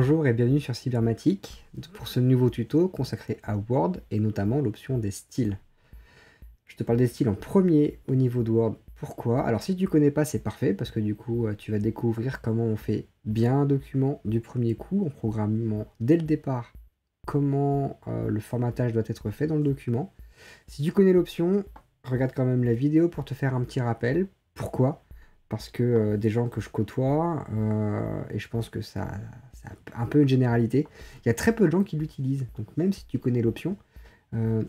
Bonjour et bienvenue sur Cybermatic pour ce nouveau tuto consacré à Word et notamment l'option des styles. Je te parle des styles en premier au niveau de Word. Pourquoi? Alors si tu connais pas, c'est parfait parce que du coup tu vas découvrir comment on fait bien un document du premier coup en programmant dès le départ comment le formatage doit être fait dans le document. Si tu connais l'option, regarde quand même la vidéo pour te faire un petit rappel. Pourquoi? Parce que des gens que je côtoie, et je pense que ça, c'est un peu une généralité, il y a très peu de gens qui l'utilisent. Donc même si tu connais l'option,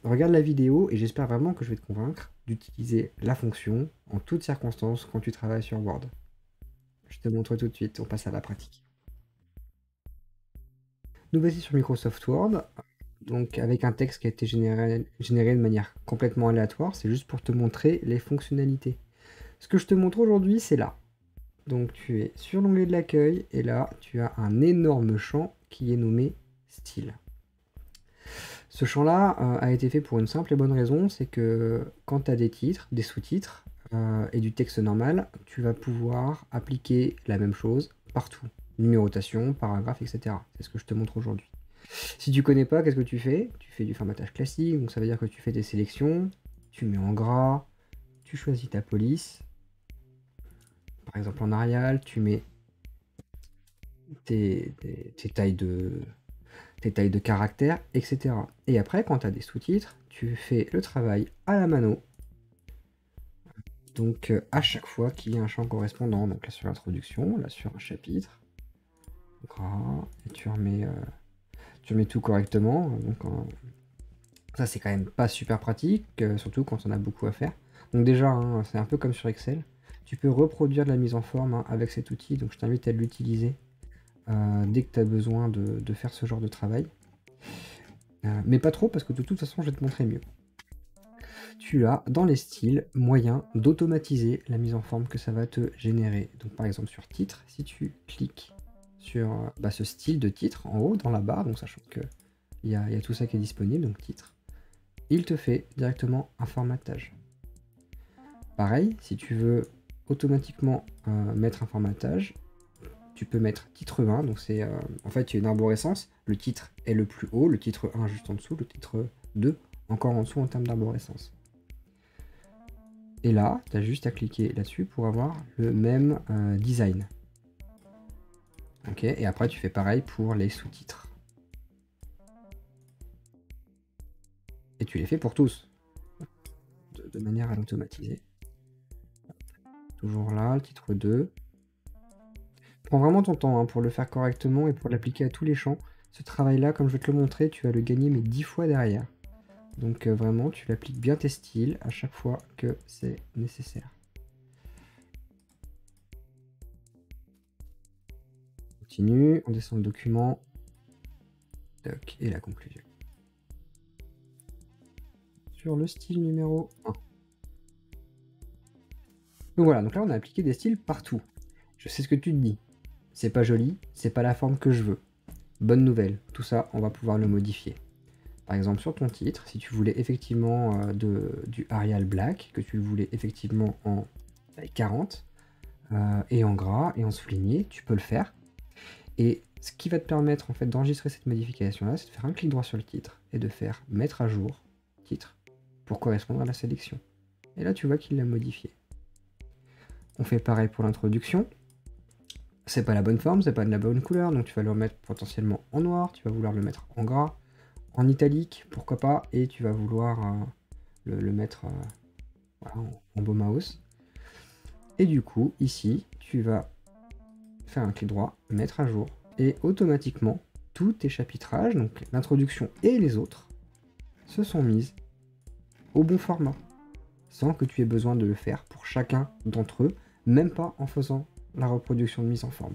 regarde la vidéo et j'espère vraiment que je vais te convaincre d'utiliser la fonction en toutes circonstances quand tu travailles sur Word. Je te montre tout de suite, on passe à la pratique. Nous voici sur Microsoft Word, donc avec un texte qui a été généré de manière complètement aléatoire, c'est juste pour te montrer les fonctionnalités. Ce que je te montre aujourd'hui, c'est là. Donc tu es sur l'onglet de l'accueil et là, tu as un énorme champ qui est nommé style. Ce champ-là a été fait pour une simple et bonne raison, c'est que quand tu as des titres, des sous-titres et du texte normal, tu vas pouvoir appliquer la même chose partout. Numérotation, paragraphe, etc. C'est ce que je te montre aujourd'hui. Si tu connais pas, qu'est-ce que tu fais? Tu fais du formatage classique, donc ça veut dire que tu fais des sélections, tu mets en gras, tu choisis ta police. Par exemple en Arial, tu mets tes tailles de caractères, etc. Et après, quand tu as des sous-titres, tu fais le travail à la mano. Donc à chaque fois qu'il y a un champ correspondant, donc là sur l'introduction, là sur un chapitre, gras, et tu remets tout correctement. Donc ça c'est quand même pas super pratique, surtout quand on a beaucoup à faire. Donc déjà, hein, c'est un peu comme sur Excel. Tu peux reproduire de la mise en forme hein, avec cet outil, donc je t'invite à l'utiliser dès que tu as besoin de faire ce genre de travail. Mais pas trop, parce que de toute façon, je vais te montrer mieux. Tu as dans les styles moyen d'automatiser la mise en forme que ça va te générer. Donc par exemple sur titre, si tu cliques sur ce style de titre en haut dans la barre, donc sachant que il y a tout ça qui est disponible, donc titre, il te fait directement un formatage. Pareil, si tu veux automatiquement mettre un formatage, tu peux mettre titre 1, donc c'est en fait il y a une arborescence, le titre est le plus haut, le titre 1 juste en dessous, le titre 2 encore en dessous en termes d'arborescence. Et là, tu as juste à cliquer là-dessus pour avoir le même design. Ok, et après tu fais pareil pour les sous-titres. Et tu les fais pour tous, de manière à l'automatiser. Toujours là, le titre 2. Prends vraiment ton temps hein, pour le faire correctement et pour l'appliquer à tous les champs. Ce travail-là, comme je vais te le montrer, tu vas le gagner mais 10 fois derrière. Donc vraiment, tu l'appliques bien tes styles à chaque fois que c'est nécessaire. On continue, on descend le document. Toc, et la conclusion. Sur le style numéro 1. Donc voilà, donc là on a appliqué des styles partout. Je sais ce que tu te dis. C'est pas joli, c'est pas la forme que je veux. Bonne nouvelle, tout ça on va pouvoir le modifier. Par exemple sur ton titre, si tu voulais effectivement du Arial Black, que tu le voulais effectivement en 40, et en gras et en souligné, tu peux le faire. Et ce qui va te permettre en fait d'enregistrer cette modification là, c'est de faire un clic droit sur le titre et de faire mettre à jour titre pour correspondre à la sélection. Et là tu vois qu'il l'a modifié. On fait pareil pour l'introduction. C'est pas la bonne forme, c'est pas de la bonne couleur, donc tu vas le remettre potentiellement en noir, tu vas vouloir le mettre en gras, en italique, pourquoi pas, et tu vas vouloir le mettre voilà, en beau mouse. Et du coup, ici, tu vas faire un clic droit, mettre à jour, et automatiquement, tous tes chapitrages, donc l'introduction et les autres, se sont mises au bon format, sans que tu aies besoin de le faire pour chacun d'entre eux, même pas en faisant la reproduction de mise en forme.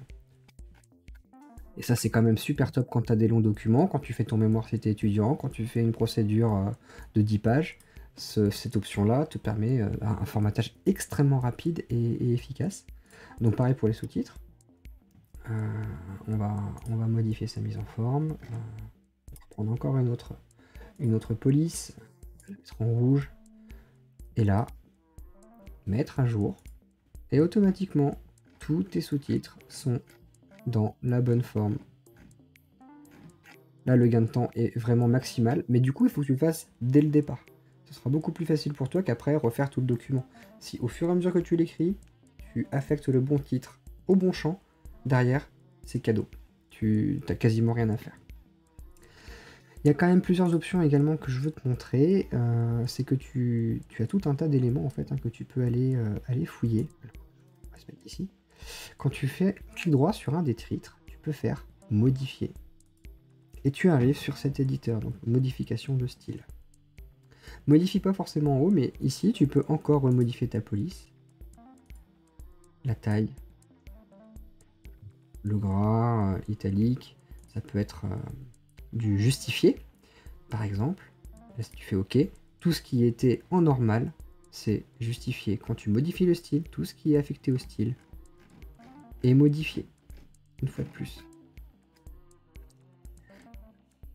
Et ça, c'est quand même super top quand tu as des longs documents, quand tu fais ton mémoire si tu es étudiant, quand tu fais une procédure de 10 pages. Cette option-là te permet un formatage extrêmement rapide et efficace. Donc pareil pour les sous-titres. On va modifier sa mise en forme. On va prendre encore une autre police. La mettre en rouge. Et là, mettre à jour. Et automatiquement, tous tes sous-titres sont dans la bonne forme Là, le gain de temps est vraiment maximal, mais du coup, il faut que tu le fasses dès le départ. Ce sera beaucoup plus facile pour toi qu'après refaire tout le document. Si au fur et à mesure que tu l'écris, tu affectes le bon titre au bon champ, derrière, c'est cadeau. Tu n'as quasiment rien à faire. Il y a quand même plusieurs options également que je veux te montrer. C'est que tu as tout un tas d'éléments en fait que tu peux aller fouiller. On va se mettre ici. Quand tu fais clic droit sur un des titres, tu peux faire modifier. Et tu arrives sur cet éditeur, donc modification de style. Modifie pas forcément en haut, mais ici tu peux encore remodifier ta police, la taille, le gras, italique, ça peut être du justifié, par exemple. Là, si tu fais OK, tout ce qui était en normal, c'est justifié. Quand tu modifies le style, tout ce qui est affecté au style est modifié, une fois de plus.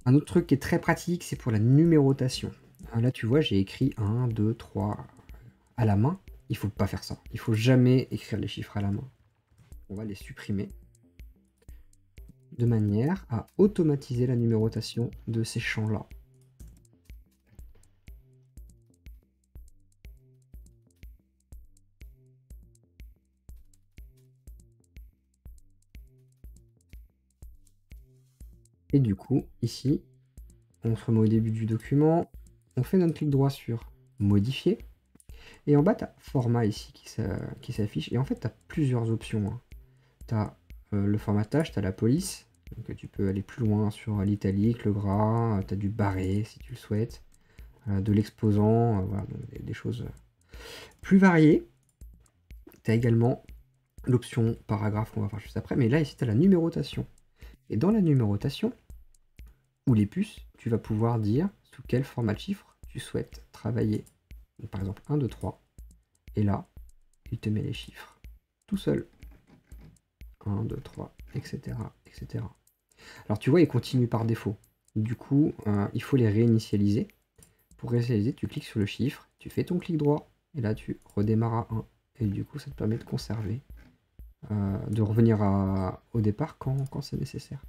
Un autre truc qui est très pratique, c'est pour la numérotation. Là, tu vois, j'ai écrit 1, 2, 3 à la main. Il faut pas faire ça. Il faut jamais écrire les chiffres à la main. On va les supprimer de manière à automatiser la numérotation de ces champs-là. Et du coup, ici, on se remet au début du document, on fait notre clic droit sur modifier, et en bas, tu as format ici qui s'affiche, et en fait, tu as plusieurs options. Tu as le formatage, tu as la police, donc tu peux aller plus loin sur l'italique, le gras, tu as du barré si tu le souhaites, de l'exposant, voilà, donc des choses plus variées. Tu as également l'option paragraphe qu'on va voir juste après, mais là, ici, tu as la numérotation. Et dans la numérotation, ou les puces, tu vas pouvoir dire sous quel format de chiffre tu souhaites travailler. Donc, par exemple 1, 2, 3. Et là, il te met les chiffres tout seul. 1, 2, 3, etc. etc. Alors tu vois, il continue par défaut. Du coup, il faut les réinitialiser. Pour réinitialiser, tu cliques sur le chiffre, tu fais ton clic droit, et là tu redémarres à 1. Et du coup, ça te permet de conserver, de revenir au départ quand c'est nécessaire.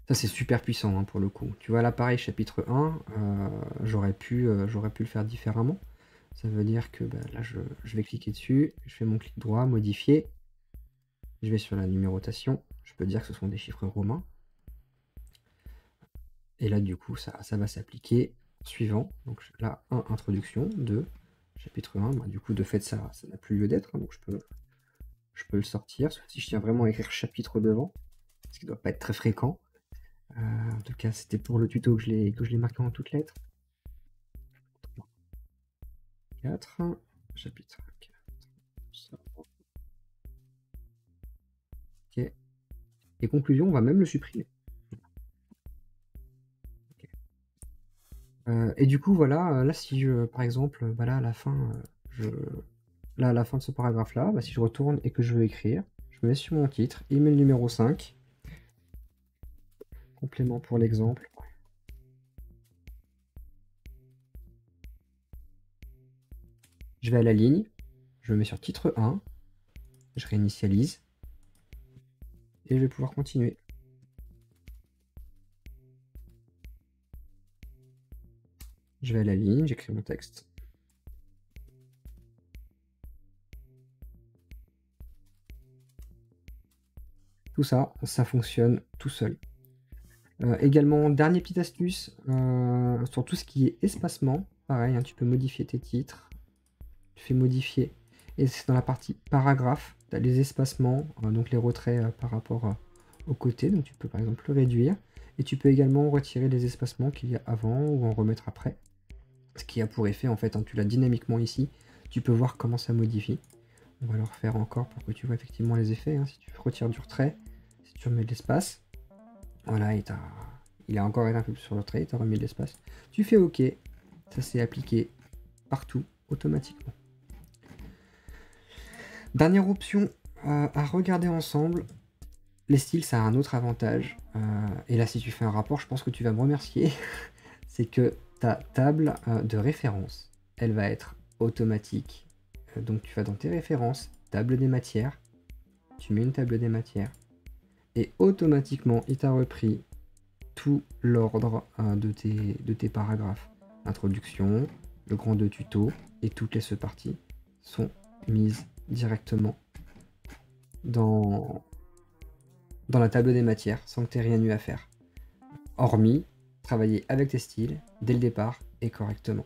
Ça, c'est super puissant pour le coup. Tu vois, là, pareil, chapitre 1, j'aurais pu le faire différemment. Ça veut dire que là, je vais cliquer dessus, je fais mon clic droit, modifier. Je vais sur la numérotation. Je peux dire que ce sont des chiffres romains. Et là, du coup, ça va s'appliquer suivant. Donc là, 1, introduction, 2, chapitre 1. Du coup, de fait, ça n'a plus lieu d'être. Donc je peux le sortir. Sauf si je tiens vraiment à écrire chapitre devant, ce qui ne doit pas être très fréquent. En tout cas, c'était pour le tuto que je l'ai marqué en toutes lettres. 4, chapitre 4. Ok. Et conclusion, on va même le supprimer. Okay. Et du coup, voilà, là, si je, par exemple, là, à la fin, là, à la fin de ce paragraphe-là, si je retourne et que je veux écrire, je me mets sur mon titre, email numéro 5, complément pour l'exemple. Je vais à la ligne, je me mets sur titre 1, je réinitialise, et je vais pouvoir continuer. Je vais à la ligne, j'écris mon texte. Tout ça, ça fonctionne tout seul. Également, dernière petite astuce, sur tout ce qui est espacement, pareil, tu peux modifier tes titres, tu fais modifier, et c'est dans la partie paragraphe, tu as les espacements, donc les retraits par rapport au côté, donc tu peux par exemple le réduire, et tu peux également retirer les espacements qu'il y a avant ou en remettre après, ce qui a pour effet, en fait, tu l'as dynamiquement ici, tu peux voir comment ça modifie. On va le refaire encore pour que tu vois effectivement les effets, si tu retires du retrait, si tu remets de l'espace, voilà, il a encore été un peu plus sur le trait, il t'a remis de l'espace. Tu fais OK, ça s'est appliqué partout, automatiquement. Dernière option à regarder ensemble, les styles, ça a un autre avantage. Et là, si tu fais un rapport, je pense que tu vas me remercier. C'est que ta table de référence, elle va être automatique. Donc tu vas dans tes références, table des matières, tu mets une table des matières, et automatiquement, il t'a repris tout l'ordre de tes paragraphes. Introduction, le grand 2 tuto et toutes les sous-parties sont mises directement dans la table des matières sans que tu aies rien eu à faire. Hormis travailler avec tes styles dès le départ et correctement.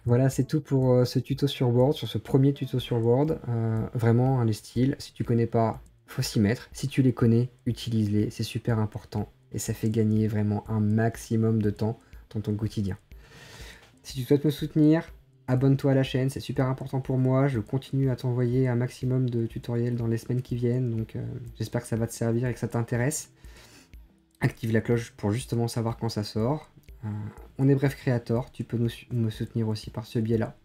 Voilà, c'est tout pour ce tuto sur Word, sur ce premier tuto sur Word. Vraiment, hein, les styles, si tu connais pas, faut s'y mettre. Si tu les connais, utilise-les, c'est super important. Et ça fait gagner vraiment un maximum de temps dans ton quotidien. Si tu souhaites me soutenir, abonne-toi à la chaîne, c'est super important pour moi. Je continue à t'envoyer un maximum de tutoriels dans les semaines qui viennent. Donc j'espère que ça va te servir et que ça t'intéresse. Active la cloche pour justement savoir quand ça sort. On est Bref Creator, tu peux me soutenir aussi par ce biais-là.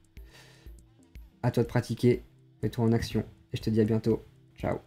À toi de pratiquer, mets-toi en action et je te dis à bientôt. Ciao.